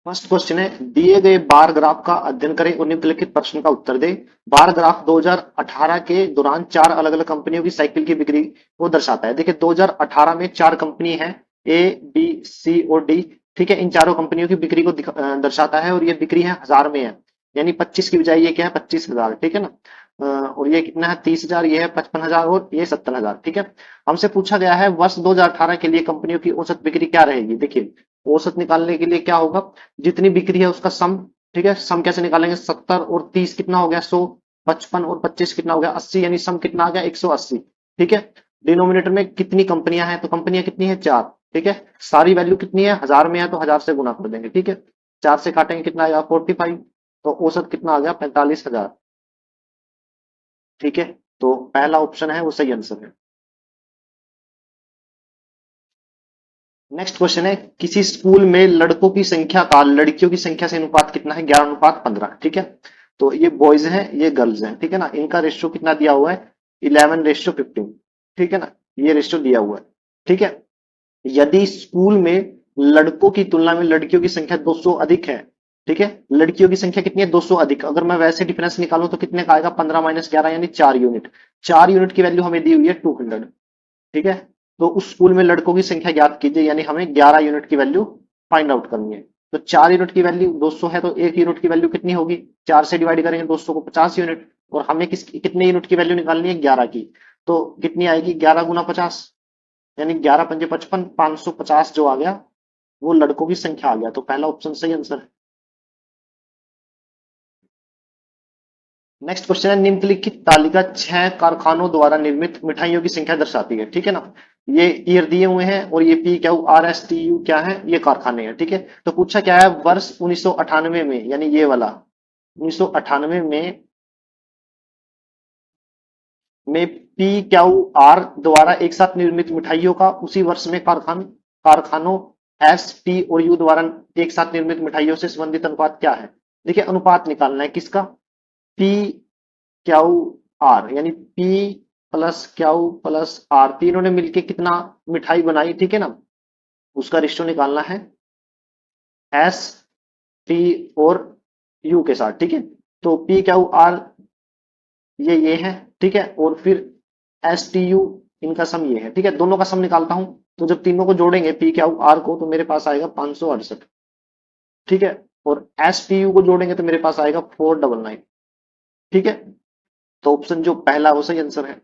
First question है, दिए गए बार ग्राफ का अध्ययन करें और निम्नलिखित प्रश्न का उत्तर दें। बार ग्राफ 2018 के दौरान चार अलग अलग कंपनियों की साइकिल की बिक्री को दर्शाता है। देखिए 2018 में चार कंपनी है, ए बी सी और डी। ठीक है, इन चारों कंपनियों की बिक्री को दर्शाता है और ये बिक्री है हजार में है, यानी 25 की बजाय ये क्या है 25,000। ठीक है ना। और ये कितना है 30,000, ये है 55,000 और ये 70,000। ठीक है। हमसे पूछा गया है वर्ष 2018 के लिए कंपनियों की औसत बिक्री क्या रहेगी। देखिए औसत निकालने के लिए क्या होगा, जितनी बिक्री है उसका सम। ठीक है, सम कैसे निकालेंगे, 70 और 30 कितना हो गया 100, 55 और 25 कितना हो गया 80, यानी सम कितना आ गया 180। ठीक है। डिनोमिनेटर में कितनी कंपनियां हैं, तो कंपनियां कितनी है चार। ठीक है, सारी वैल्यू कितनी है हजार में है तो हजार से गुना कर देंगे। ठीक है, चार से काटेंगे कितना आएगा 45, तो औसत कितना आ गया 45,000। ठीक है, तो पहला ऑप्शन है वो सही आंसर है। नेक्स्ट क्वेश्चन है, किसी स्कूल में लड़कों की संख्या का लड़कियों की संख्या से अनुपात कितना है, 11:15। ठीक है, तो ये बॉयज हैं ये गर्ल्स हैं। ठीक है ना, इनका रेशियो कितना दिया हुआ है 11:15। ठीक है ना, ये रेशियो दिया हुआ है। ठीक है, यदि स्कूल में लड़कों की तुलना में लड़कियों की संख्या 200 अधिक है। ठीक है, लड़कियों की संख्या कितनी है 200 अधिक, अगर मैं वैसे डिफरेंस निकालूं तो कितने का आएगा 15 - 11 यानी 4 यूनिट। 4 यूनिट की वैल्यू हमें दी हुई है 200। ठीक है, तो उस स्कूल में लड़कों की संख्या ज्ञात कीजिए, यानी हमें 11 यूनिट की वैल्यू फाइंड आउट करनी है। तो 4 यूनिट की वैल्यू 200 है तो 1 यूनिट की वैल्यू कितनी होगी, 4 से डिवाइड करेंगे 200 को 50 यूनिट, और हमें कितने यूनिट की वैल्यू निकालनी है 11 की। तो कितनी आएगी 11 गुना 50, यानी 11×5 = 55, 550 जो आ गया वो लड़कों की संख्या आ गया। तो पहला ऑप्शन सही आंसर है। नेक्स्ट क्वेश्चन है, निम्नलिखित तालिका छह कारखानों द्वारा निर्मित मिठाइयों की संख्या दर्शाती है। ठीक है ना, ये ईयर दिए हुए हैं और ये पी क्या आर एस टी यू क्या है, ये कारखाने हैं। ठीक है, तो पूछा क्या है वर्ष 1998 में, यानी ये वाला 1998 में पी क्यू आर द्वारा एक साथ निर्मित मिठाइयों का उसी वर्ष में कारखानों एस टी और यू द्वारा एक साथ निर्मित मिठाइयों से संबंधित अनुपात क्या है। देखिए अनुपात निकालना है किसका, पी क्यू आर, यानी P plus Q plus R, तीनों ने मिलके कितना मिठाई बनाई। ठीक है ना, उसका रेशियो निकालना है एस टी और यू के साथ। ठीक है, तो पी क्यू आर ये है। ठीक है, और फिर एस टी यू इनका सम ये है। ठीक है, दोनों का सम निकालता हूं, तो जब तीनों को जोड़ेंगे पी क्यू आर को तो मेरे पास आएगा 568। ठीक है, और एस टी यू को जोड़ेंगे तो मेरे पास आएगा 499। ठीक है, तो ऑप्शन जो पहला वो सही आंसर है।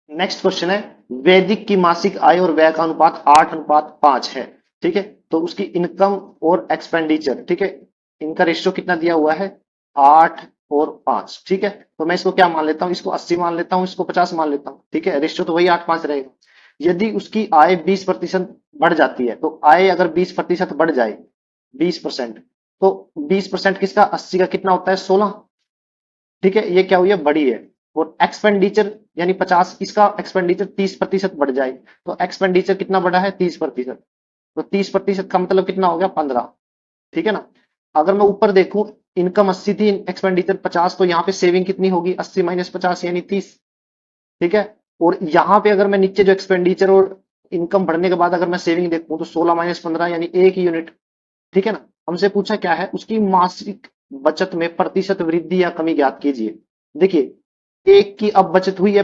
नेक्स्ट क्वेश्चन है, वैदिक की मासिक आय और व्यय का अनुपात 8:5 है। ठीक है, तो उसकी इनकम और एक्सपेंडिचर, ठीक है, इनका रेशियो कितना दिया हुआ है 8 और 5। ठीक है, तो मैं इसको क्या मान लेता हूं, इसको 80 मान लेता हूं, इसको 50 मान लेता हूं। ठीक है, रेशियो तो वही 8:5 रहेगा। यदि उसकी आय 20% बढ़ जाती है, तो आय अगर 20% बढ़ जाए 20%, तो 20% किसका 80 का कितना होता है 16। ठीक है, ये क्या हुई है बड़ी है। और एक्सपेंडिचर यानी 50, इसका एक्सपेंडिचर 30% बढ़ जाए, तो एक्सपेंडिचर कितना बढ़ा है 30%, तो 30% का मतलब कितना हो गया 15। ठीक है ना, अगर मैं ऊपर देखूं इनकम 80 थी एक्सपेंडिचर 50, तो यहाँ पे सेविंग कितनी होगी 80 - 50 यानी 30। ठीक है, और यहाँ पे अगर मैं नीचे जो एक्सपेंडिचर और इनकम बढ़ने के बाद अगर मैं सेविंग देखूं तो 16 - 15 यानी 1 यूनिट। ठीक है ना, हमसे पूछा क्या है उसकी मासिक बचत में प्रतिशत वृद्धि या कमी ज्ञात कीजिए। देखिए एक की अब बचत हुई है,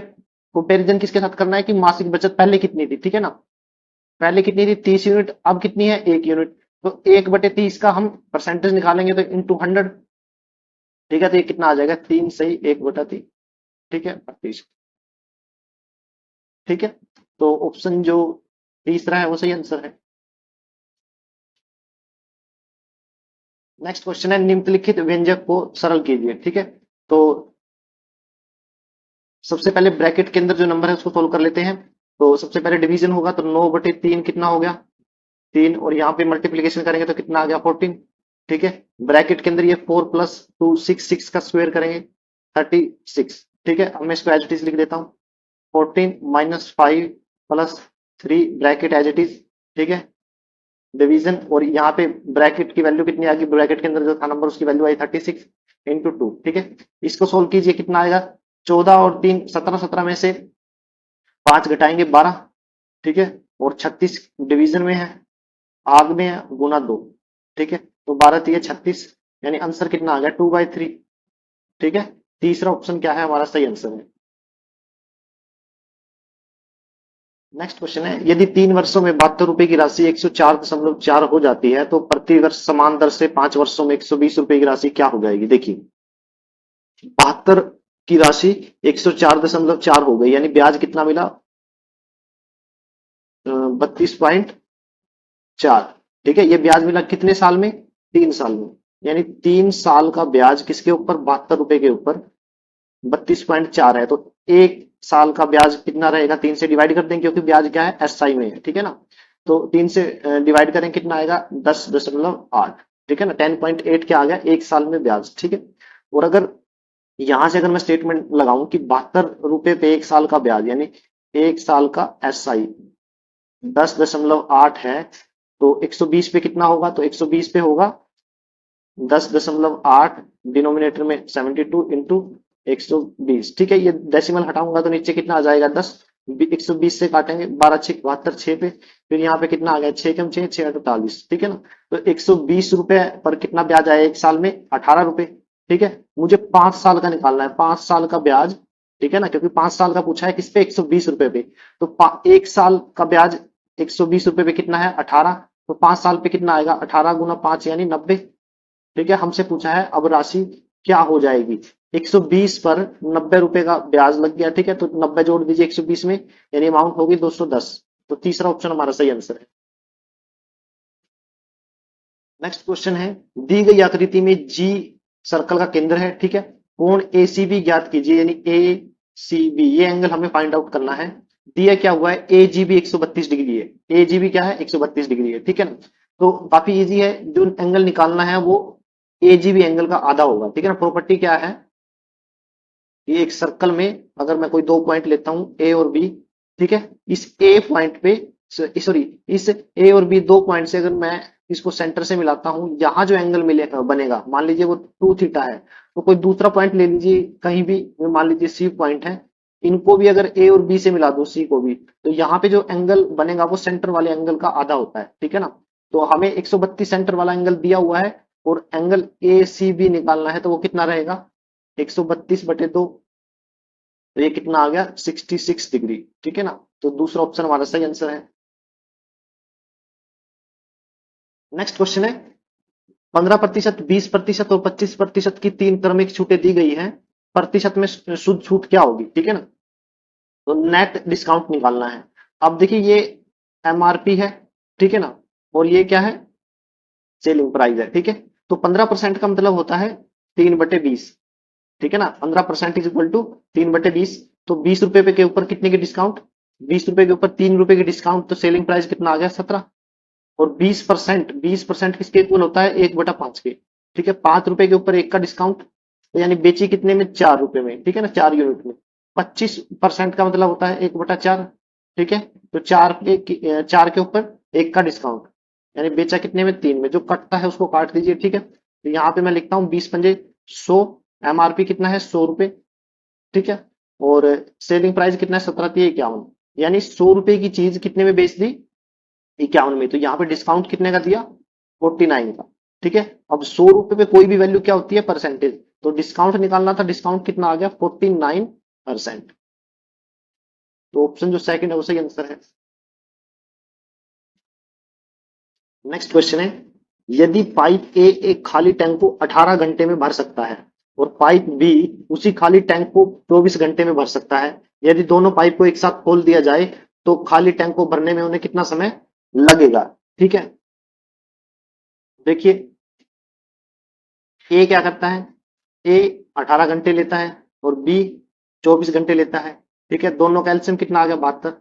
कंपेरिजन किसके साथ करना है कि मासिक बचत पहले कितनी थी। ठीक है ना, पहले कितनी थी 30 यूनिट, अब कितनी है 1 यूनिट, तो 1/30 का हम परसेंटेज निकालेंगे तो इंटू 100। ठीक है, तो ये कितना आ जाएगा 3 सही 1/3। ठीक है 32। ठीक है, तो ऑप्शन जो तीसरा है वो सही आंसर है। नेक्स्ट क्वेश्चन है, निम्नलिखित व्यंजक को सरल कीजिए। ठीक है, तो सबसे पहले ब्रैकेट के अंदर जो नंबर है उसको सोल्व कर लेते हैं। तो सबसे पहले डिवीजन होगा तो 9/3 कितना हो गया 3, और यहाँ पे मल्टीप्लीकेशन करेंगे तो कितना आ गया 14। ठीक है, ब्रैकेट के अंदर ये 4 + 2 6, 6 का स्क्वायर करेंगे 36। ठीक है, अब मैं इसको एज इट इज लिख देता हूँ 14 - 5 + 3 ब्रैकेट एज इट इज। ठीक है, डिवीजन, और यहाँ पे ब्रैकेट की वैल्यू कितनी आ गई, ब्रैकेट के अंदर जो था नंबर उसकी वैल्यू आई 36 इंटू 2। ठीक है, इसको सोल्व कीजिए कितना आएगा 14 और 3 17, 17 में से 5 घटाएंगे 12। ठीक है, और 36 डिवीजन में है, आग में गुना 2, ठीक है, तो 12 36, यानी आंसर कितना आ गया 2/3, ठीक है। तीसरा ऑप्शन क्या है हमारा सही आंसर है। नेक्स्ट क्वेश्चन है, यदि 3 वर्षों में 72 रुपए की राशि 104.4 हो जाती है तो प्रति वर्ष समान दर से 5 वर्षों में 120 रुपए की राशि क्या हो जाएगी। देखिए 72 की राशि 104.4 हो गई, यानी ब्याज कितना मिला 32.4, ठीक है। ये ब्याज मिला कितने साल में, 3 साल में, यानी 3 साल का ब्याज किसके ऊपर 72 रुपए के ऊपर 32.4 है, तो 1 साल का ब्याज कितना रहेगा, 3 से डिवाइड कर देंगे क्योंकि ब्याज क्या है एसआई में है, ठीक है ना। तो 3 से डिवाइड करें कितना आएगा 10.8, ठीक है ना, 10.8 क्या आ गया 1 साल में ब्याज, ठीक है। और अगर यहां से अगर मैं स्टेटमेंट लगाऊं कि 72 रुपए पे 1 साल का ब्याज, यानी 1 साल का एसआई 10.8 है, तो 120 पे कितना होगा, तो 120 पे होगा 10.8, डिनोमिनेटर में 72 इंटू 120, ठीक है। ये डेसिमल हटाऊंगा तो नीचे कितना आ जाएगा 10, 120 से काटेंगे 12 6 72, 6 पे, फिर यहाँ पे कितना आ गया 6 कम 6 6 48, ठीक है ना। तो 120 रुपए पर कितना ब्याज आया 1 साल में 18 रुपए, ठीक है। मुझे 5 साल का निकालना है, 5 साल का ब्याज, ठीक है ना, क्योंकि 5 साल का पूछा है किस पे 120 रुपए पे, तो 1 साल का ब्याज 120 रुपए पे कितना है 18, तो 5 साल पे कितना आएगा 18 गुना 5 यानी 90, ठीक है। हमसे पूछा है अब राशि क्या हो जाएगी, 120 पर 90 रुपए का ब्याज लग गया, ठीक है, तो 90 जोड़ दीजिए 120 में, यानी अमाउंट होगी 210, तो तीसरा ऑप्शन हमारा सही आंसर है। नेक्स्ट क्वेश्चन है, दी गई आकृति में जी सर्कल का केंद्र है, ठीक है, कोण एसीबी ज्ञात कीजिए, यानी ए सी बी, ये एंगल हमें फाइंड आउट करना है। दिया क्या हुआ है एजीबी 132 डिग्री है, एजीबी क्या है 132 डिग्री है, ठीक है ना। तो काफी इजी है, जो एंगल निकालना है वो एजीबी एंगल का आधा होगा, ठीक है ना। प्रॉपर्टी क्या है, ये एक सर्कल में अगर मैं कोई दो पॉइंट लेता हूं ए और बी, ठीक है, इस ए पॉइंट पे सॉरी इस ए और बी दो पॉइंट से अगर मैं इसको सेंटर से मिलाता हूं, यहां जो एंगल मिले बनेगा, मान लीजिए वो 2 थीटा है, तो कोई दूसरा पॉइंट ले लीजिए कहीं भी, मान लीजिए सी पॉइंट है, इनको भी अगर ए और बी से मिला दो सी को भी, तो यहाँ पे जो एंगल बनेगा वो सेंटर वाले एंगल का आधा होता है, ठीक है ना। तो हमें 132 सेंटर वाला एंगल दिया हुआ है और एंगल ए सी बी निकालना है, तो वो कितना रहेगा 132/2, तो ये कितना आ गया 66 डिग्री, ठीक है ना। तो दूसरा ऑप्शन हमारा सही आंसर है। नेक्स्ट क्वेश्चन है, 15%, 20% और 25% की 3 क्रमिक छूटें दी गई हैं, प्रतिशत में शुद्ध छूट क्या होगी, ठीक है ना। तो नेट डिस्काउंट निकालना है। अब देखिए ये एमआरपी है, ठीक है ना, और ये क्या है सेलिंग प्राइस है, ठीक है। तो 15% का मतलब होता है 3/20, ठीक है ना, 15% इज इक्वल टू 3/20, तो 20 रुपए के ऊपर कितने की डिस्काउंट, 20 रुपए के ऊपर 3 रुपए की डिस्काउंट, तो सेलिंग प्राइस कितना आ गया 17, और 20% किसके इक्वल होता है 1/5 के, ठीक है। 5 रुपए के ऊपर 1 का डिस्काउंट, तो यानी बेची कितने में 4 रुपए में, ठीक है ना, 4 यूनिट में। 25% का मतलब होता है 1/4, ठीक है। तो 4 के ऊपर 1 का डिस्काउंट, यानी बेचा कितने में 3 में, जो कटता है उसको काट दीजिए, ठीक है। तो यहाँ पे मैं लिखता हूँ 20 पंजे 100, एमआरपी कितना है 100 रुपए, ठीक है, और सेलिंग प्राइस कितना है 17 यानी 100 रुपए की चीज कितने में बेच दी 51 में, तो यहाँ पे डिस्काउंट कितने का दिया 49 का, ठीक है। अब 100 रुपए पे कोई भी वैल्यू क्या होती है परसेंटेज, तो डिस्काउंट निकालना था, डिस्काउंट कितना आ गया 49%, तो ऑप्शन जो सेकंड है वो सही आंसर है। नेक्स्ट क्वेश्चन है, यदि पाइप ए एक खाली टैंक को 18 घंटे में भर सकता है और पाइप बी उसी खाली टैंक को 24 घंटे में भर सकता है, यदि दोनों पाइप को एक साथ खोल दिया जाए तो खाली टैंक को भरने में उन्हें कितना समय लगेगा, ठीक है। देखिए ए क्या करता है, ए 18 घंटे लेता है और बी 24 घंटे लेता है, ठीक है। दोनों का एलसीएम कितना आ गया 72,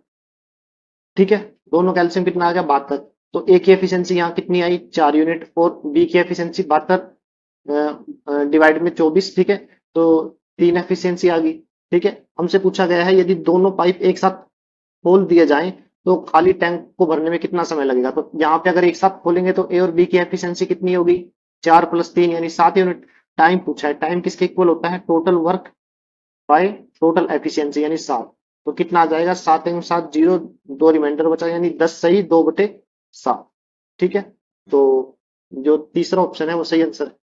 ठीक है, दोनों का एलसीएम कितना आ गया 72, तो ए की एफिशिएंसी यहाँ कितनी आई 4 यूनिट और बी की एफिशिएंसी 72 डिवाइड में 24, ठीक है, तो 3 एफिशिएंसी आ गई, ठीक है। हमसे पूछा गया है यदि दोनों पाइप एक साथ खोल दिए जाएं तो खाली टैंक को भरने में कितना समय लगेगा, तो यहाँ पे अगर एक साथ खोलेंगे तो ए और बी की एफिशिएंसी कितनी होगी 4 + 3 यानी 7 यूनिट। टाइम पूछा है, टाइम किसके इक्वल होता है total work by total efficiency यानी 7, तो कितना आ जाएगा 7 × 7 0, 2 रिमाइंडर बचा यानी 10 सही 2/7, ठीक है, तो जो तीसरा ऑप्शन है वो सही आंसर है।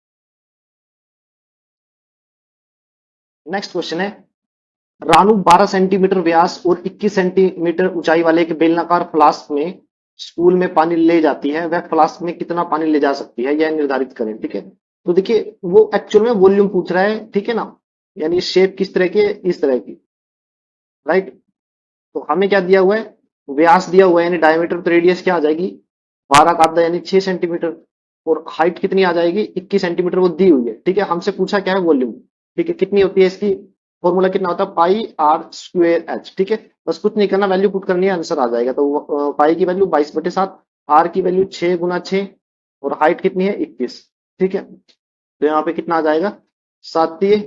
नेक्स्ट क्वेश्चन है, रानू 12 सेंटीमीटर व्यास और 21 सेंटीमीटर ऊंचाई वाले एक बेलनाकार फ्लास्क में स्कूल में पानी ले जाती है, वह फ्लास्क में कितना पानी ले जा सकती है, यह निर्धारित करें। ठीक है, तो देखिए वो एक्चुअल में वॉल्यूम पूछ रहा है, ठीक है ना, यानी शेप किस तरह की है, इस तरह की, राइट। तो हमें क्या दिया हुआ है, व्यास दिया हुआ है यानी डायमीटर, तो रेडियस क्या आ जाएगी 12 का आधा यानी 6 सेंटीमीटर, और हाइट कितनी आ जाएगी 21 सेंटीमीटर, वो दी हुई है। ठीक है, हमसे पूछा क्या है वॉल्यूम। ठीक है, कितनी होती है इसकी, फॉर्मूला कितना होता है पाई आर स्क्वेयर एच। ठीक है, बस कुछ नहीं करना, वैल्यू पुट करनी है, आंसर आ जाएगा। तो पाई की वैल्यू 22/7, आर की वैल्यू 6 × 6, और हाइट कितनी है 21। ठीक है, तो यहाँ पे कितना आ जाएगा, 7×3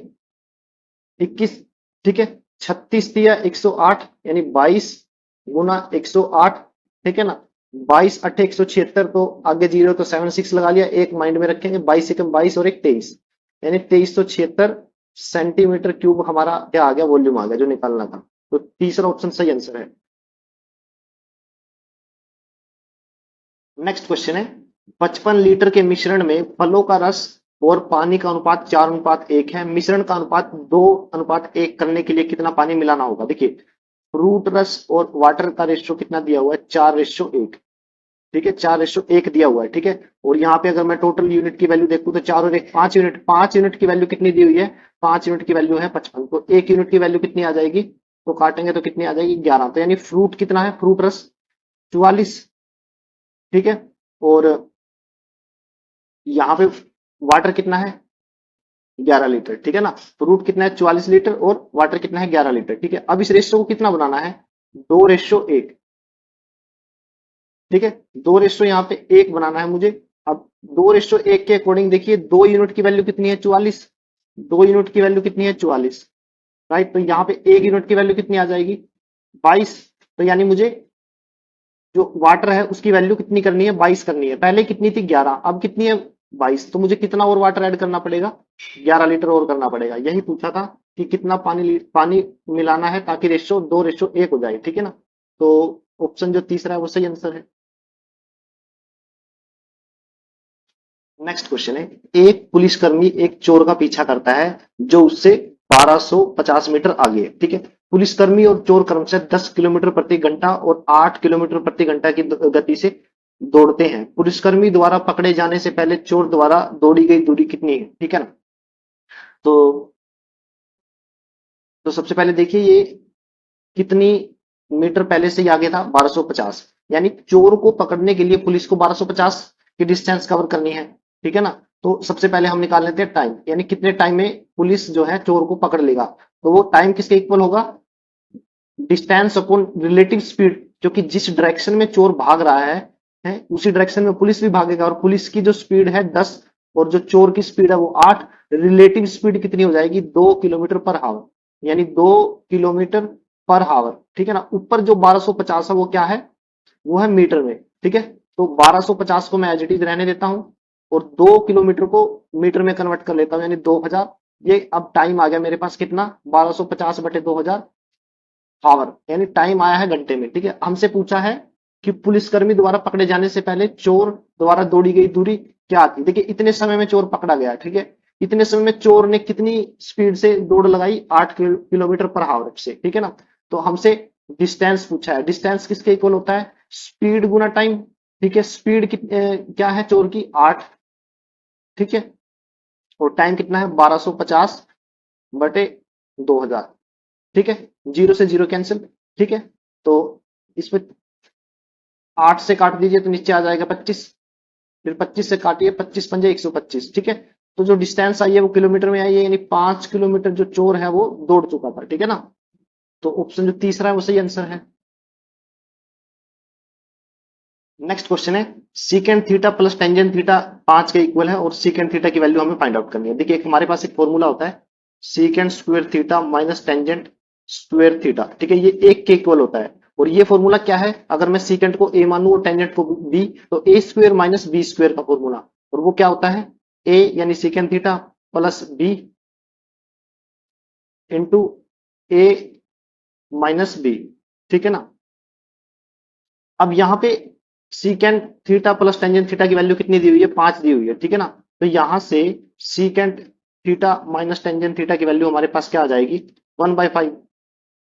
= 21। ठीक है, 36×3 = 108 यानी 22 × 108। ठीक है ना, 22×8 = 176, तो आगे जीरो तो 76 लगा लिया, एक माइंड में रखेंगे, 22 × 1 = 22 और एक 23, यानी 2376 सेंटीमीटर क्यूब हमारा क्या आ गया, वॉल्यूम आ गया जो निकालना था। तो तीसरा ऑप्शन सही आंसर है। नेक्स्ट क्वेश्चन है, 55 लीटर के मिश्रण में फलों का रस और पानी का अनुपात 4:1 है, मिश्रण का अनुपात 2:1 करने के लिए कितना पानी मिलाना होगा। देखिए, फ्रूट रस और वाटर का रेशियो कितना दिया हुआ है, 4:1। ठीक है, 4:1 दिया हुआ है। ठीक है, और यहाँ पे अगर मैं टोटल यूनिट की वैल्यू देखूं तो 4 और 1 5 यूनिट, 5 यूनिट की वैल्यू कितनी दी हुई है, 5 यूनिट की वैल्यू है 55, तो 1 यूनिट की वैल्यू कितनी आ जाएगी, तो काटेंगे तो कितनी आ जाएगी 11, तो यानी फ्रूट कितना है, फ्रूट रस 44। ठीक है, और यहाँ पे वाटर कितना है 11 लीटर। ठीक है ना, फ्रूट कितना है 44 लीटर और वाटर कितना है 11 लीटर। ठीक है, अब इस रेशियो को कितना बनाना है, 2:1। ठीक है, 2:1 यहाँ पे 1 बनाना है मुझे। अब 2:1 के अकॉर्डिंग देखिए, 2 यूनिट की वैल्यू कितनी है 44, 2 यूनिट की वैल्यू कितनी है 44, राइट। तो यहाँ पे 1 यूनिट की वैल्यू कितनी आ जाएगी 22, तो यानी मुझे जो वाटर है उसकी वैल्यू कितनी करनी है 22 करनी है, पहले कितनी थी 11, अब कितनी है 22, तो मुझे कितना और वाटर ऐड करना पड़ेगा 11 लीटर और करना पड़ेगा। यही पूछा था कि कितना पानी मिलाना है ताकि रेशो 2:1 हो जाए। ठीक है ना, तो ऑप्शन जो तीसरा है वो सही आंसर है। नेक्स्ट क्वेश्चन है, एक पुलिसकर्मी एक चोर का पीछा करता है जो उससे 1250 मीटर आगे है। ठीक है, पुलिसकर्मी और चोर क्रमशः 10 किलोमीटर प्रति घंटा और 8 किलोमीटर प्रति घंटा की गति से दौड़ते हैं। पुलिसकर्मी द्वारा पकड़े जाने से पहले चोर द्वारा दौड़ी गई दूरी कितनी है। ठीक है ना, तो सबसे पहले देखिए ये कितनी मीटर पहले से ही आगे था 1250, यानी चोर को पकड़ने के लिए पुलिस को 1250 की डिस्टेंस कवर करनी है। ठीक है ना, तो सबसे पहले हम निकाल लेते हैं टाइम, यानी कितने टाइम में पुलिस जो है चोर को पकड़ लेगा, तो वो टाइम किसके इक्वल होगा, डिस्टेंस अपॉन रिलेटिव स्पीड, जो कि जिस डायरेक्शन में चोर भाग रहा है उसी डायरेक्शन में पुलिस भी भागेगा, और पुलिस की जो स्पीड है 10 और जो चोर की स्पीड है वो 8, रिलेटिव स्पीड कितनी हो जाएगी 2 किलोमीटर पर हावर, यानी 2 किलोमीटर पर हावर। ठीक है ना, ऊपर जो 1250 है वो क्या है, वो है मीटर में। ठीक है, तो 1250 को मैं एज इट इज रहने देता हूं और 2 किलोमीटर को मीटर में कन्वर्ट कर लेता हूं, यानी 2000। ये अब टाइम आ गया मेरे पास कितना 1250/2000 हावर, यानी टाइम आया है घंटे में। ठीक है, हमसे पूछा है कि पुलिसकर्मी द्वारा पकड़े जाने से पहले चोर द्वारा दौड़ी गई दूरी क्या थी। देखिए, इतने समय में चोर पकड़ा गया। ठीक है, इतने समय में चोर ने कितनी स्पीड से दौड़ लगाई 8 किलोमीटर पर हावर से। ठीक है ना, तो हमसे डिस्टेंस पूछा है, डिस्टेंस किसके इक्वल होता है, स्पीड गुना टाइम। ठीक है, स्पीड क्या है चोर की 8। ठीक है, और टाइम कितना है 1250/2000। ठीक है, जीरो से जीरो कैंसिल। ठीक है, तो इसमें 8 से काट दीजिए तो नीचे आ जाएगा 25, फिर 25 से काटिए, 25×5 = 125। ठीक है, तो जो डिस्टेंस आई है वो किलोमीटर में आई है, यानी 5 किलोमीटर जो चोर है वो दौड़ चुका था। ठीक है ना, तो ऑप्शन जो तीसरा है वो सही आंसर है। नेक्स्ट क्वेश्चन है, सीकेंड थीटा प्लस टेंजेंट थीटा 5 के इक्वल है और सीकेंड थीटा की वैल्यू हमें फाइंड आउट करनी है। देखिए, हमारे पास एक फॉर्मूला होता है secant square theta minus tangent square theta. ठीक है, ये 1 के इक्वल होता है, और ये फॉर्मूला क्या है, अगर मैं सीकेंड को ए मानूं और टेंजेंट को बी, तो A square minus B square का फॉर्मूला, और वो क्या होता है ए यानी secant theta plus B into A minus B. ठीक है ना, अब यहाँ पे secant theta plus tangent theta की वैल्यू कितनी दी हुई है, 5 दी हुई है, ठीक है ना। तो यहां से secant theta minus tangent theta की वैल्यू हमारे पास क्या आ जाएगी, 1/5,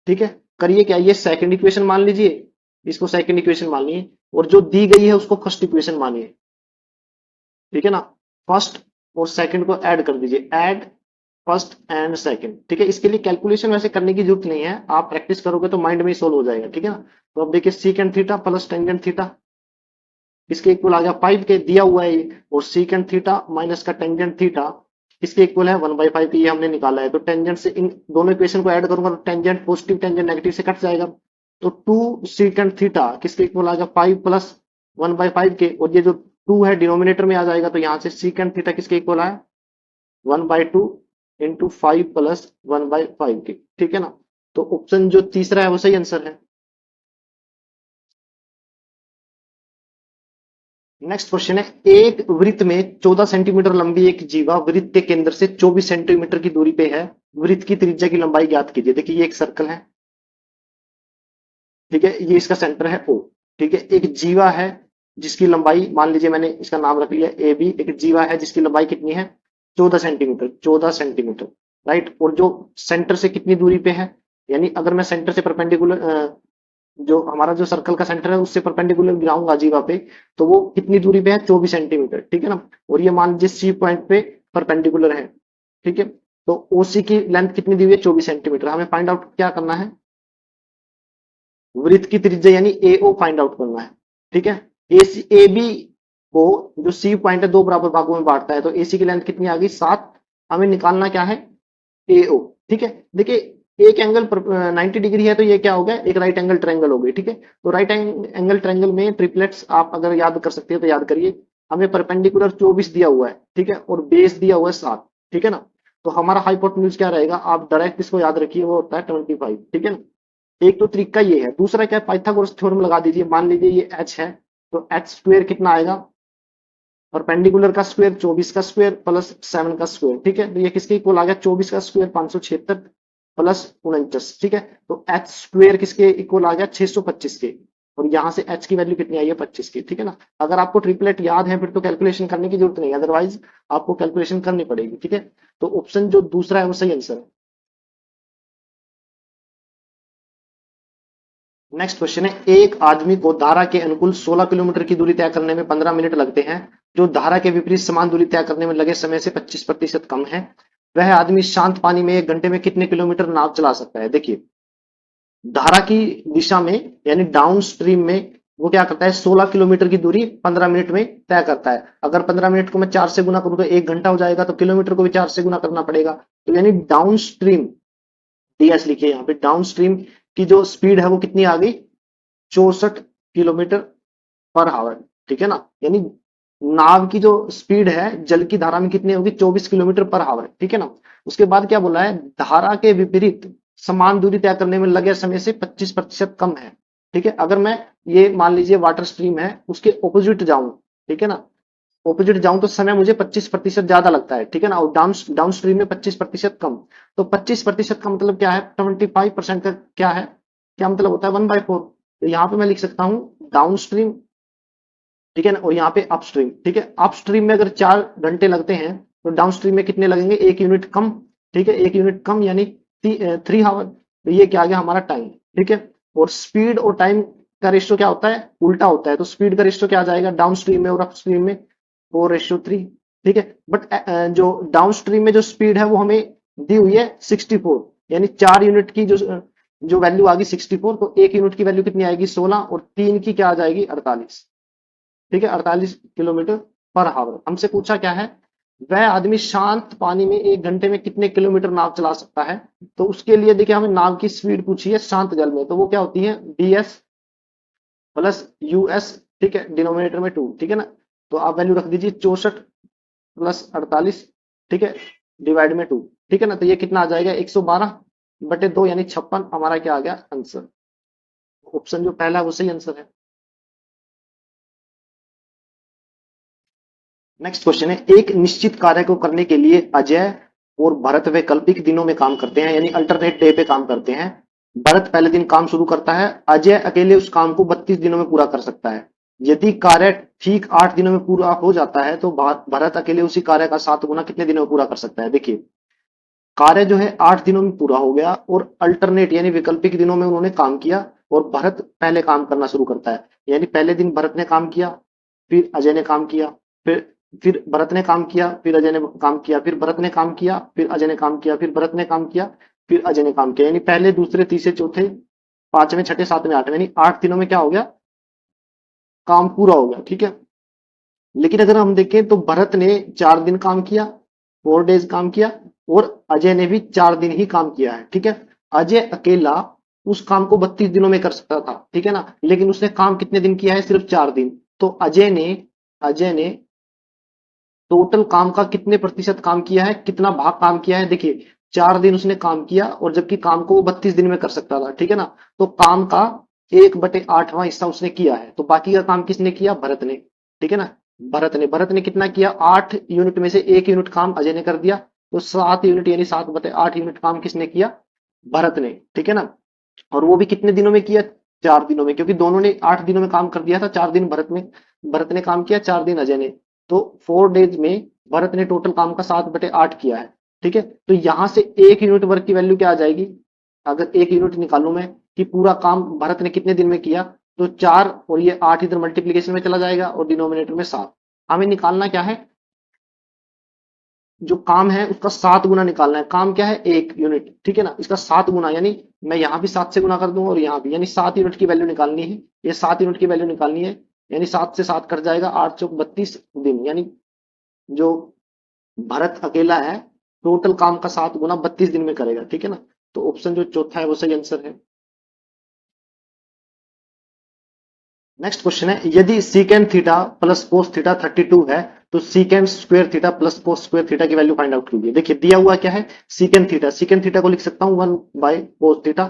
ठीक है। करिए क्या, ये सेकंड इक्वेशन मान लीजिए, इसको सेकंड इक्वेशन मानिए, और जो दी गई है उसको फर्स्ट इक्वेशन मानिए, ठीक है ना। फर्स्ट और सेकंड को ऐड कर दीजिए, ऐड फर्स्ट एंड सेकंड, ठीक है। इसके लिए कैलकुलेशन वैसे करने की जरूरत नहीं है, आप प्रैक्टिस करोगे तो माइंड में ही सोल्व हो जाएगा, ठीक है ना। तो अब देखिए सीकेंड थीटा प्लस टेंजेंट थीटा इसके इक्वल आ गया 5 के, दिया हुआ है ये, और सीकेंड थीटा माइनस का टेंजेंट थीटा इसके इक्वल है 1/5, ये हमने निकाला है। तो टेंजेंट से इन दोनों इक्वेशन को ऐड करूंगा तो टेंजेंट पॉजिटिव टेंजेंट नेगेटिव से कट जाएगा। तो 2 सीकेंड थीटा किसके इक्वल आ गया, 5 प्लस 1/5 के, और ये जो 2 है डिनोमिनेटर में आ जाएगा, तो यहां से सीकेंड थीटा किसके इक्वल आया, 1/2 इंटू 5 प्लस 1/5 के, ठीक है ना। तो ऑप्शन जो तीसरा है वो सही आंसर है। नेक्स्ट क्वेश्चन है, एक वृत्त में 14 सेंटीमीटर लंबी एक जीवा वृत्त के केंद्र से 24 सेंटीमीटर की दूरी पे है, वृत्त की त्रिज्या की लंबाई ज्ञात कीजिए। देखिए ये एक सर्कल है, ठीक है, ये इसका सेंटर है ओ, ठीक है। एक जीवा है जिसकी लंबाई, मान लीजिए मैंने इसका नाम रख लिया ए बी, एक जीवा है जिसकी लंबाई कितनी है, 14 सेंटीमीटर, 14 सेंटीमीटर, राइट। और जो सेंटर से कितनी दूरी पे है, यानी अगर मैं सेंटर से परपेंडिकुलर, जो हमारा जो सर्कल का सेंटर है उससे परपेंडिकुलर गिराऊंगा जीवा पे, तो वो कितनी दूरी पे है, 24 सेंटीमीटर, ठीक है ना। और ये मान लीजिए सी पॉइंट पे परपेंडिकुलर है, ठीक है। तो ओसी की लेंथ कितनी दी हुई है, 24 सेंटीमीटर। हमें फाइंड आउट क्या करना है, वृत्त की त्रिज्या यानी एओ फाइंड आउट करना है, ठीक है। ए बी को जो सी पॉइंट है दो बराबर भागों में बांटता है, तो एसी की लेंथ कितनी आ गई, 7। हमें निकालना क्या है, एओ, ठीक है। देखिए एक एंगल 90 डिग्री है, तो ये क्या हो गया, एक राइट एंगल ट्रायंगल हो गई, ठीक है। तो राइट एंगल ट्रायंगल में ट्रिपलेट्स आप अगर याद कर सकते हैं तो याद करिए। हमें परपेंडिकुलर 24 दिया हुआ है, ठीक है, और बेस दिया हुआ है 7, ठीक है ना। तो हमारा हाइपोटेन्यूज क्या रहेगा, आप डायरेक्ट इसको याद रखिए, वो होता है 25, ठीक है ना। एक तो तरीका ये है, दूसरा क्या है, पाइथागोरस थ्योरम लगा दीजिए। मान लीजिए ये एच है, तो एच स्क्वायर कितना आएगा, परपेंडिकुलर का स्क्वायर 24 का स्क्वायर प्लस 7 का स्क्वायर, ठीक है। तो ये किसके इक्वल आ गया, 24 का स्क्वायर 576 प्लस 49, ठीक है। तो एच स्क्वायर किसके इक्वल आ गया, 625 के, और यहां से एच की वैल्यू कितनी आई है, 25 की, ठीक है ना। अगर आपको ट्रिपलेट याद है फिर तो कैलकुलेशन करने की जरूरत नहीं, अदरवाइज आपको कैलकुलेशन करनी पड़ेगी, ठीक है। तो ऑप्शन जो दूसरा है वो सही आंसर है। नेक्स्ट क्वेश्चन है, एक आदमी को धारा के अनुकूल 16 किलोमीटर की दूरी तय करने में 15 मिनट लगते हैं, जो धारा के विपरीत समान दूरी तय करने में लगे समय से 25% कम है। वह आदमी शांत पानी में 1 घंटे में कितने किलोमीटर नाव चला सकता है। देखिए धारा की दिशा में यानी डाउन स्ट्रीम में वो क्या करता है, 16 किलोमीटर की दूरी 15 मिनट में तय करता है। अगर 15 मिनट को मैं 4 से गुना करूं तो 1 घंटा हो जाएगा, तो किलोमीटर को भी 4 से गुना करना पड़ेगा। तो यानी डाउन स्ट्रीम, डीएस लिखिए यहाँ पे, डाउन स्ट्रीम की जो स्पीड है वो कितनी आ गई, 64 किलोमीटर पर आवर, ठीक है ना। यानी नाव की जो स्पीड है जल की धारा में कितनी होगी, 24 किलोमीटर पर आवर, ठीक है ना। उसके बाद क्या बोला है, धारा के विपरीत समान दूरी तय करने में लगे समय से 25% कम है, ठीक है। अगर मैं ये मान लीजिए वाटर स्ट्रीम है, उसके ऑपोजिट जाऊं, ठीक है ना, ऑपोजिट जाऊं तो समय मुझे 25% ज्यादा लगता है, ठीक है ना। और डाउन डाउन स्ट्रीम में 25% कम। तो 25% का मतलब क्या है, 25% का क्या है, क्या मतलब होता है, 1/4। तो यहाँ पे मैं लिख सकता हूँ डाउन स्ट्रीम, ठीक है ना, और यहाँ पे अपस्ट्रीम, ठीक है। अपस्ट्रीम में अगर 4 घंटे लगते हैं तो डाउन स्ट्रीम में कितने लगेंगे, 1 यूनिट कम, ठीक है, 1 यूनिट कम यानी 3 आवर। तो ये क्या आ गया हमारा टाइम, ठीक है। और स्पीड और टाइम का रेशियो क्या होता है, उल्टा होता है। तो स्पीड का रेशियो क्या आ जाएगा डाउन स्ट्रीम में और अप स्ट्रीम में, 4:3, ठीक है। बट जो डाउन स्ट्रीम में जो स्पीड है वो हमें दी हुई है 64, यानी 4 यूनिट की जो वैल्यू आ गई 64, तो 1 यूनिट की वैल्यू कितनी आएगी 16, और 3 की क्या आ जाएगी 48, ठीक है, 48 किलोमीटर पर आवर। हमसे पूछा क्या है, वह आदमी शांत पानी में 1 घंटे में कितने किलोमीटर नाव चला सकता है। तो उसके लिए देखिए हमें नाव की स्पीड पूछी है शांत जल में, तो वो क्या होती है, ds प्लस यूएस, ठीक है, डिनोमिनेटर में 2, ठीक है ना। तो आप वैल्यू रख दीजिए 64 प्लस 48, ठीक है, डिवाइड में 2, ठीक है ना। तो ये कितना आ जाएगा, 112/2 यानी 56 हमारा क्या आ गया आंसर। ऑप्शन जो पहला है वो सही आंसर है। नेक्स्ट क्वेश्चन है, एक निश्चित कार्य को करने के लिए अजय और भरत वैकल्पिक दिनों में काम करते हैं, यानी अल्टरनेट डे पे काम करते हैं। भरत पहले दिन काम शुरू करता है, अजय अकेले उस काम को 32 दिनों में पूरा कर सकता है, यदि कार्य ठीक 8 दिनों में पूरा हो जाता है तो भरत अकेले उसी कार्य का 7 गुना कितने दिनों में पूरा कर सकता है। देखिए, कार्य जो है 8 दिनों में पूरा हो गया और अल्टरनेट यानी वैकल्पिक दिनों में उन्होंने काम किया और भरत पहले काम करना शुरू करता है। यानी पहले दिन भरत ने काम किया, फिर अजय ने काम किया, फिर भरत ने काम किया, फिर अजय ने काम किया, फिर भरत ने काम किया, फिर अजय ने काम किया, फिर भरत ने काम किया, फिर अजय ने काम किया। यानी पहले, दूसरे, तीसरे, चौथे, पांचवें, छठे, सातवें, आठवें, यानी 8 दिनों में क्या हो गया, काम पूरा हो गया। ठीक है। लेकिन अगर हम देखें तो भरत ने 4 दिन काम किया, 4 डेज काम किया, और अजय ने भी 4 दिन ही काम किया है। ठीक है। अजय अकेला उस काम को 32 दिनों में कर सकता था। ठीक है ना। लेकिन उसने काम कितने दिन किया है, सिर्फ 4 दिन। तो अजय ने टोटल काम का कितने प्रतिशत काम किया है, कितना भाग काम किया है। देखिए, 4 दिन उसने काम किया और जबकि काम को वो 32 दिन में कर सकता था। ठीक है ना। तो काम का 1/8वां हिस्सा उसने किया है। तो बाकी का काम किसने किया, भरत ने। ठीक है ना। भरत ने कितना किया, 8 यूनिट में से 1 यूनिट काम अजय ने कर दिया। तो 7 यूनिट यानी 7/8 यूनिट काम किसने किया, भरत ने। ठीक है ना। और वो भी कितने दिनों में किया, 4 दिनों में, क्योंकि दोनों ने 8 दिनों में काम कर दिया था। 4 दिन भरत ने काम किया, 4 दिन अजय ने। तो 4 डेज में भरत ने टोटल काम का 7/8 किया है। ठीक है। तो यहां से 1 यूनिट वर्क की वैल्यू क्या आ जाएगी, अगर 1 यूनिट निकालू मैं कि पूरा काम भरत ने कितने दिन में किया, तो 4 और ये 8 इधर मल्टीप्लीकेशन में चला जाएगा और डिनोमिनेटर में 7। हमें निकालना क्या है, जो काम है उसका 7 गुना निकालना है। काम क्या है, 1 यूनिट। ठीक है ना। इसका 7 गुना, यानी मैं यहाँ भी 7 से गुना कर दूंगा और यहाँ भी, यानी 7 यूनिट की वैल्यू निकालनी है। ये 7 यूनिट की वैल्यू निकालनी है। यानी 7 से 7 कट जाएगा, 8 चौक 32 दिन। यानी जो भरत अकेला है टोटल काम का 7 गुना 32 दिन में करेगा। ठीक है ना। तो ऑप्शन जो चौथा है वो सही आंसर है। नेक्स्ट क्वेश्चन है, यदि सीकेंड थीटा प्लस कोस थीटा 32 है तो secant square theta plus cos square theta की वैल्यू फाइंड आउट कीजिए। देखिए, दिया हुआ क्या है, सीकेंड थीटा को लिख सकता हूँ 1/कोस theta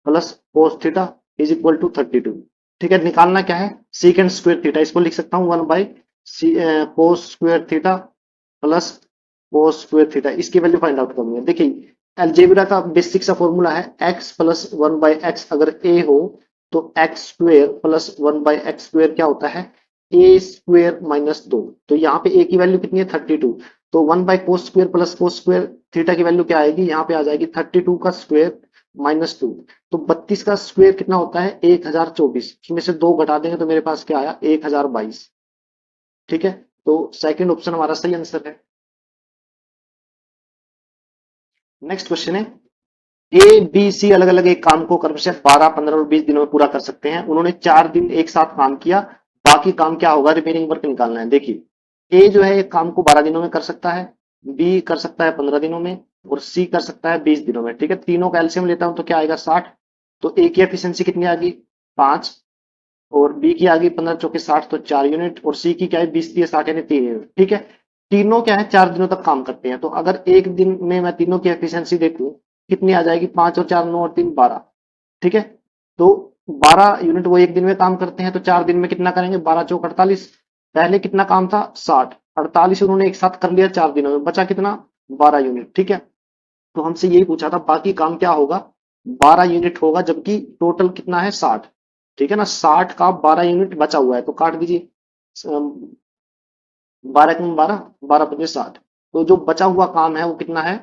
plus cos theta is equal to 32। ठीक है। निकालना क्या है, सीकेंड स्क्वायर थीटा, इसको लिख सकता हूँ 1/कोस square theta plus cos square theta. इसकी वैल्यू फाइंड आउट करनी है। देखिए, अलजेब्रा का बेसिक सा फॉर्मूला है, एक्स प्लस 1/x अगर ए हो तो x square plus 1/x square क्या होता है, ए स्क्वेयर माइनस 2। तो यहाँ पे ए की वैल्यू कितनी है, 32। तो 1/कोस square plus cos square theta की वैल्यू क्या आएगी, यहाँ पे आ जाएगी 32 का स्क्वेयर माइनस 2। तो 32 का स्क्वेयर कितना होता है, 1024। इसमें से 2 घटा देंगे तो मेरे पास क्या आया, 1022। ठीक है। तो सेकंड ऑप्शन हमारा सही आंसर है। नेक्स्ट क्वेश्चन है, ए बी सी अलग अलग एक काम को क्रमशः 12, 15 और 20 दिनों में पूरा कर सकते हैं। उन्होंने 4 दिन एक साथ काम किया, बाकी काम क्या होगा, रिमेनिंग वर्क निकालना है। देखिए, ए जो है एक काम को 12 दिनों में कर सकता है, बी कर सकता है 15 दिनों में, और सी कर सकता है 20 दिनों में। ठीक है। तीनों का एलसीएम लेता हूं तो क्या आएगा, 60। तो ए की एफिशिएंसी कितनी आ गई, 5, और बी की आ गई 15 चौके 60 तो 4 यूनिट, और सी की क्या है 20 दिए 60 यानी 3 यूनिट। ठीक है। तीनों क्या है 4 दिनों तक काम करते हैं। तो अगर एक दिन में मैं तीनों की एफिशिएंसी देखूं कितनी आ जाएगी, 5 और 4 9 और 3 12। ठीक है। तो 12 यूनिट वो एक दिन में काम करते हैं, तो 4 दिन में कितना करेंगे, 12 चौक 48। पहले कितना काम था, 60, 48 उन्होंने एक साथ कर लिया 4 दिनों में, बचा कितना, 12 यूनिट। ठीक है। तो हमसे यही पूछा था बाकी काम क्या होगा, 12 यूनिट होगा, जबकि टोटल कितना है, 60। ठीक है ना। 60 का 12 यूनिट बचा हुआ है तो काट दीजिए, 12 × 12, 12×5 60। तो जो बचा हुआ काम है वो कितना है,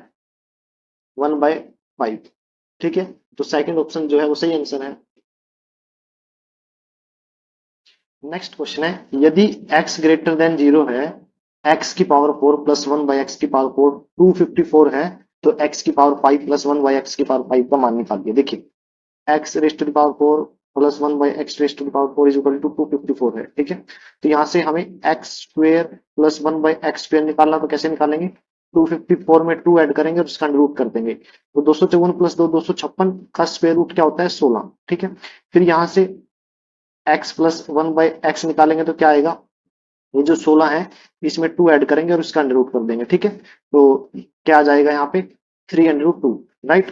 1/5। ठीक है। तो सेकंड ऑप्शन जो है वो सही आंसर है। नेक्स्ट क्वेश्चन है, यदि x ग्रेटर देन 0 है, x की पावर 4 प्लस 1/x की पावर 4 254 है, तो x की पावर 5 प्लस 1/x की पावर 5 का मान निकालिए। देखिए, x raised to the power 4 plus 1/x raised to the power 4 is equal to 254 है। ठीक है। तो यहाँ से हमें x square plus 1/x square निकालना, तो कैसे निकालेंगे, 254 में 2 ऐड करेंगे और उसका रूट कर देंगे। तो 254 प्लस 2 256 का स्क्वेयर रूट क्या होता है, 16। ठीक है। फिर यहाँ से x प्लस 1/x निकालेंगे तो क्या आएगा, ये जो 16 है इसमें 2 ऐड करेंगे और इसका अंडर रूट कर देंगे। ठीक है। तो क्या आ जाएगा यहाँ पे, 3√2, राइट।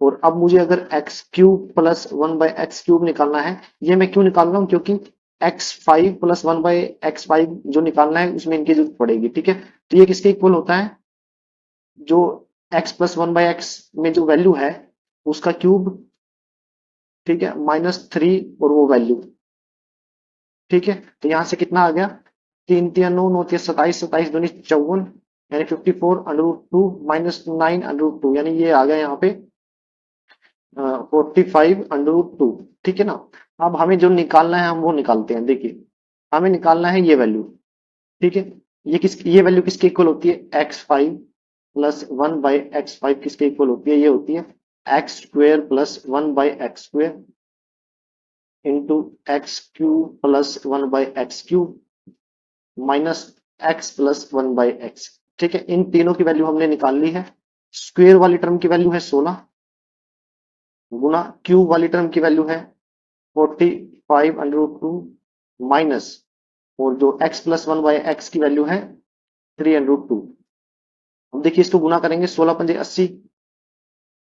और अब मुझे अगर x cube plus 1/x cube निकालना है, ये मैं क्यों निकाल रहा हूँ, क्योंकि x5 प्लस 1/x5 जो निकालना है उसमें इनकी जरूरत पड़ेगी। ठीक है। तो ये किसके इक्वल होता है, जो x प्लस 1/x में जो वैल्यू है उसका क्यूब। ठीक है। -3 और वो वैल्यू, ठीक है, तो यहाँ से कितना आ गया, 3 3 9 9 27, 27 दूनी 54, यानी 54 √2 माइनस 9 √2, यानी ये आ गया यहाँ पे 45 √2। ठीक है ना। अब हमें जो निकालना है हम वो निकालते हैं। देखिए हमें निकालना है ये वैल्यू। ठीक है, ये वैल्यू किसके इक्वल होती है, x5 प्लस 1/x5 किसके इक्वल होती है, ये होती है x² plus 1/x² into x³ plus 1/x³ minus x plus 1/x। ठीक है, इन तीनों की वैल्यू हमने निकाल ली है। स्क्वेयर वाली टर्म की वैल्यू है 16 गुना क्यूब वाली टर्म की वैल्यू है 45 √2 माइनस, और जो x प्लस 1/x की वैल्यू है 3 √2। अब देखिए इसको गुना करेंगे, 16 × 5 = 80,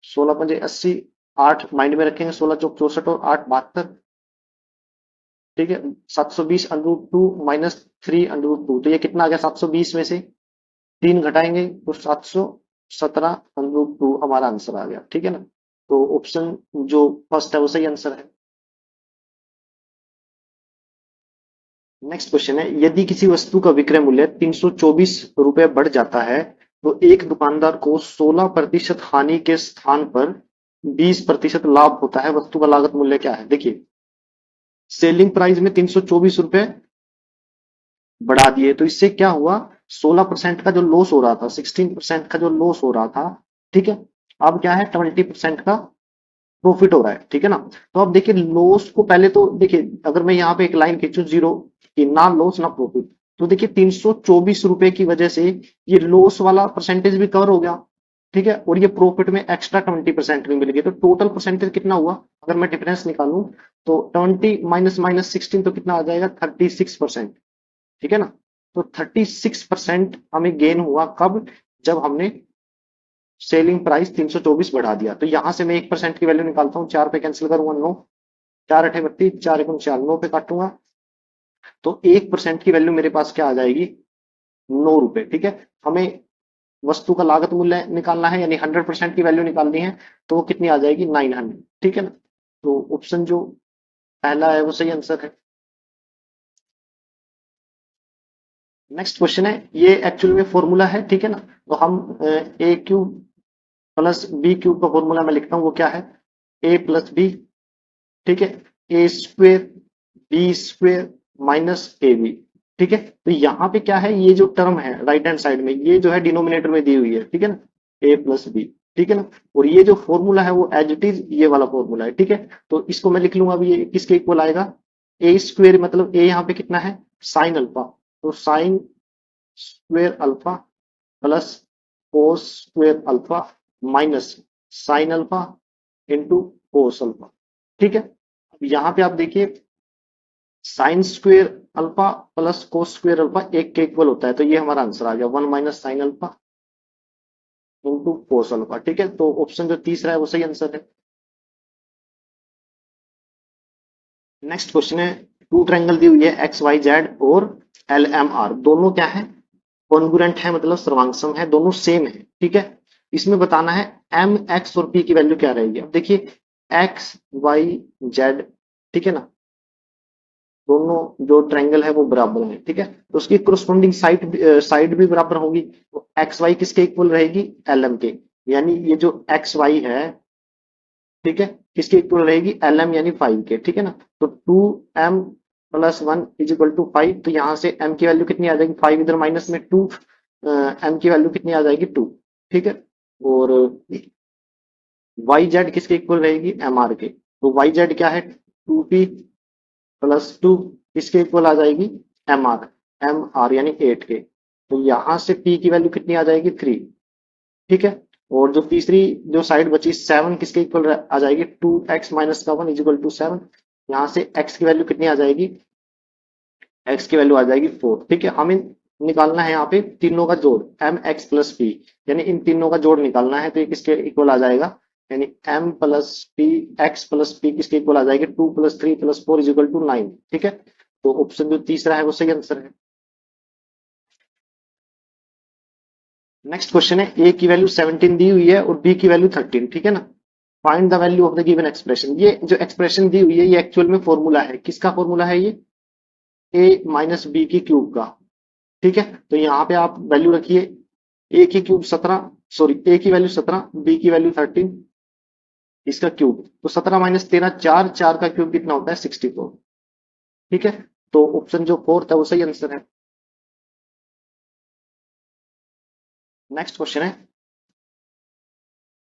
16 × 5 = 80, 8 माइंड में रखेंगे, 16 चौक 64 और 8 72। ठीक है, 720 √2 माइनस 3 √2, तो ये कितना आ गया, 720 में से 3 घटाएंगे तो 717 √2 हमारा आंसर आ गया। ठीक है ना, तो ऑप्शन जो फर्स्ट है वो सही आंसर है। नेक्स्ट क्वेश्चन है, यदि किसी वस्तु का विक्रय मूल्य 324 रुपए बढ़ जाता है तो एक दुकानदार को 16% हानि के स्थान पर 20% लाभ होता है, वस्तु का लागत मूल्य क्या है। देखिए सेलिंग प्राइस में 324 रुपए बढ़ा दिए तो इससे क्या हुआ, 16% का जो लॉस हो रहा था, 16% का जो लॉस हो रहा था, ठीक है, अब क्या है 20% का प्रॉफिट हो रहा है। ठीक है ना, तो अब देखिए लॉस को पहले तो देखिए, अगर मैं यहाँ पे एक लाइन खींचू जीरो की, ना लॉस ना प्रॉफिट, तो देखिए 324 रुपए की वजह से ये लॉस वाला परसेंटेज भी कवर हो गया। ठीक है, और ये प्रॉफिट में एक्स्ट्रा 20% भी मिल गई, तो टोटल परसेंटेज कितना हुआ, अगर मैं डिफरेंस निकालूं तो 20 माइनस माइनस 16 तो कितना आ जाएगा 36%। ठीक है ना, तो 36% हमें गेन हुआ कब, जब हमने सेलिंग प्राइस 324 बढ़ा दिया। तो यहां से मैं 1% की वैल्यू निकालता हूँ, 4 पे कैंसिल करूंगा 9, 4 8 32, 4 1 4, 9 पे काटूंगा तो 1% की वैल्यू मेरे पास क्या आ जाएगी, 9 रुपए। ठीक है, हमें वस्तु का लागत मूल्य निकालना है, यानी 100% की वैल्यू निकालनी है, तो वो कितनी आ जाएगी 900। ठीक है ना, तो ऑप्शन जो पहला है वो सही आंसर है। नेक्स्ट क्वेश्चन है, ये एक्चुअल में फॉर्मूला है। ठीक है ना, तो हम a³ प्लस b³ का फॉर्मूला मैं लिखता हूँ, वो क्या है, a प्लस बी, ठीक है, a² b² माइनस ab। ठीक है, तो यहाँ पे क्या है, ये जो टर्म है राइट हैंड साइड में, ये जो है डिनोमिनेटर में दी हुई है। ठीक है ना, a प्लस बी। ठीक है ना, और ये जो फॉर्मूला है वो एज इट इज ये वाला फॉर्मूला है। ठीक है, तो इसको मैं लिख लूंगा, अभी ये किसके इक्वल आएगा, a², मतलब a यहाँ पे कितना है साइन अल्फा, तो sine square alpha plus cos square alpha minus sine alpha into cos alpha. ठीक है, अब यहाँ पे आप देखिए sine square alpha plus cos square alpha एक के इक्वल होता है, तो ये हमारा आंसर आ गया 1 minus sine alpha into cos alpha. ठीक है, तो ऑप्शन जो तीसरा है वो सही आंसर है। नेक्स्ट क्वेश्चन है, टू ट्रायंगल दी हुई है एक्स वाई जेड और एल एम आर, दोनों क्या है, कॉन्ग्रुएंट है, मतलब सर्वांगसम है, दोनों सेम है। ठीक है, इसमें बताना है एम एक्स और पी की वैल्यू क्या रहेगी। अब देखिए एक्स वाई जेड, ठीक है ना, दोनों जो ट्रायंगल है वो बराबर है। ठीक है, तो उसकी कोरोस्पोंडिंग साइड भी बराबर होगी, तो एक्स वाई किसके इक्वल रहेगी, एल एम के, यानी ये जो एक्स वाई है, ठीक है, किसके इक्वल रहेगी, एल एम यानी 5 के। ठीक है ना, तो 2m plus 1 is equal to 5, तो यहां से m की वैल्यू कितनी आ जाएगी, 5 इधर माइनस में 2, m की वैल्यू कितनी आ जाएगी 2। ठीक है, और वाई जेड किसके इक्वल रहेगी, एम आर के, तो वाई जेड क्या है 2p प्लस 2 किसके इक्वल आ जाएगी, एम आर यानी 8 के, तो यहां से p की वैल्यू कितनी आ जाएगी 3। ठीक है, और जो तीसरी जो साइड बची 7 किसके इक्वल आ जाएगी, 2x माइनस का 1 इज इक्वल टू 7, यहाँ से x की वैल्यू कितनी आ जाएगी, x की वैल्यू आ जाएगी 4। ठीक है, हमें निकालना है यहाँ पे तीनों का जोड़ एम एक्स प्लस पी, यानी इन तीनों का जोड़ निकालना है, तो ये किसके इक्वल आ जाएगा, यानी m plus P X plus P किसके इक्वल आ जाएगी, 2 plus 3 plus 4 is equal to 9। ठीक है, तो ऑप्शन जो तीसरा है वो सही आंसर है। नेक्स्ट क्वेश्चन है, ए की वैल्यू 17 दी हुई है और बी की वैल्यू 13। ठीक है ना, find the value of the given expression. ये जो एक्सप्रेशन दी हुई है ये एक्चुअल में फॉर्मूला है, किसका फॉर्मूला है ये, ए माइनस बी की क्यूब का। ठीक है, तो यहाँ पे आप वैल्यू रखिए, ए की क्यूब 17, सॉरी ए की वैल्यू 17, बी की वैल्यू 13, इसका क्यूब तो 17 माइनस 13 4, 4 का क्यूब कितना होता है 64। ठीक है, तो ऑप्शन जो फोर्थ है वो सही आंसर है। नेक्स्ट क्वेश्चन है,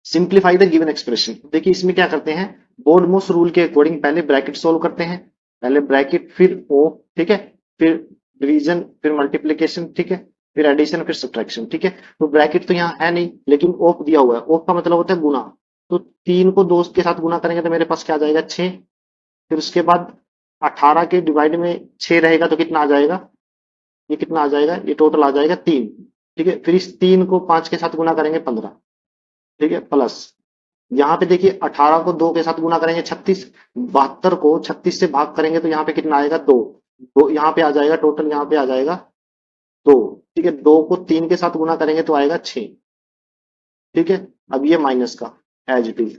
सिंप्लीफाई द गिवन एक्सप्रेशन। देखिए इसमें क्या करते हैं, बोर्ड-मोस रूल के अकॉर्डिंग पहले ब्रैकेट सोल्व करते हैं, पहले ब्रैकेट फिर ओ, ठीक है, फिर डिवीजन फिर मल्टीप्लीकेशन, ठीक है, फिर एडिशन फिर सब्ट्रैक्शन। ठीक है, तो ब्रैकेट तो यहाँ है नहीं लेकिन ऑफ दिया हुआ है, ऑफ का मतलब होता है गुना। तो 3 को 2 के साथ गुना करेंगे तो मेरे पास क्या आ जाएगा 6, फिर उसके बाद 18 के डिवाइड में 6 रहेगा तो कितना आ जाएगा, ये कितना आ जाएगा, ये टोटल आ जाएगा 3। ठीक है, फिर इस 3 को 5 के साथ गुना करेंगे 15। ठीक है, प्लस यहाँ पे देखिए 18 को 2 के साथ गुना करेंगे 36, 72 को 36 से भाग करेंगे तो यहाँ पे कितना आएगा 2, तो यहाँ पे आ जाएगा टोटल, यहाँ पे आ जाएगा 2। ठीक है, 2 को 3 के साथ गुना करेंगे तो आएगा 6। ठीक है, अब ये माइनस का एज इट इज।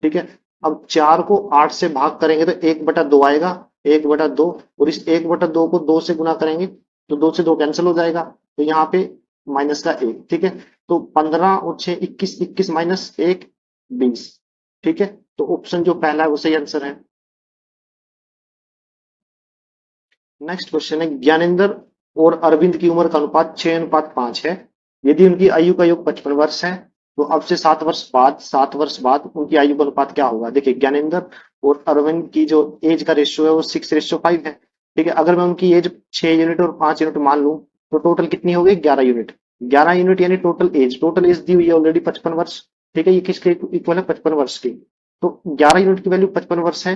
ठीक है, अब 4 को 8 से भाग करेंगे तो 1/2 आएगा, 1/2, और इस 1/2 को 2 से गुना करेंगे तो 2 से 2 कैंसिल हो जाएगा, तो यहाँ पे माइनस का 1। ठीक है, तो 15 और 6 21, 21 माइनस 1 20। ठीक है, तो ऑप्शन जो पहला है वो सही आंसर है। नेक्स्ट क्वेश्चन है, ज्ञानेंद्र और अरविंद की उम्र का अनुपात 6:5 है। यदि उनकी आयु का योग 55 वर्ष है तो अब से 7 वर्ष बाद उनकी आयु का अनुपात क्या होगा। देखिए ज्ञानेंद्र और अरविंद की जो एज का रेशियो है वो 6:5 है। ठीक है, अगर मैं उनकी एज 6 यूनिट और 5 यूनिट मान लूं तो टोटल कितनी हो गई 11 यूनिट। 11 यूनिट यानी टोटल एज दी हुई है ऑलरेडी 55 वर्ष। ठीक है, ये किसके इक्वल है 55 वर्ष की, तो 11 यूनिट की वैल्यू 55 वर्ष है,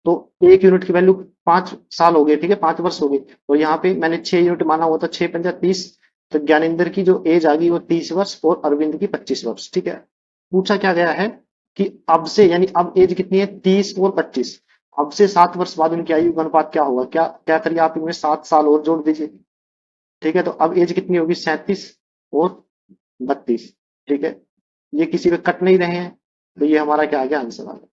तो 1 यूनिट की वैल्यू 5 साल हो गए। ठीक है, 5 वर्ष हो गए, और यहाँ पे मैंने 6 यूनिट माना हुआ था, 6×5 = 30, तो ज्ञानेंद्र की जो एज आ गई वो 30 वर्ष और अरविंद की 25 वर्ष। ठीक है, पूछा क्या गया है कि अब से, यानी अब एज कितनी है 30 और 25, अब से 7 वर्ष बाद उनकी आयु का अनुपात क्या होगा। क्या क्या करिए आप इनमें 7 साल और जोड़ दीजिए। ठीक है, तो अब एज कितनी होगी 37 और 32। ठीक है, ये किसी पे कट नहीं रहे हैं, तो ये हमारा क्या आ गया आंसर आ गया।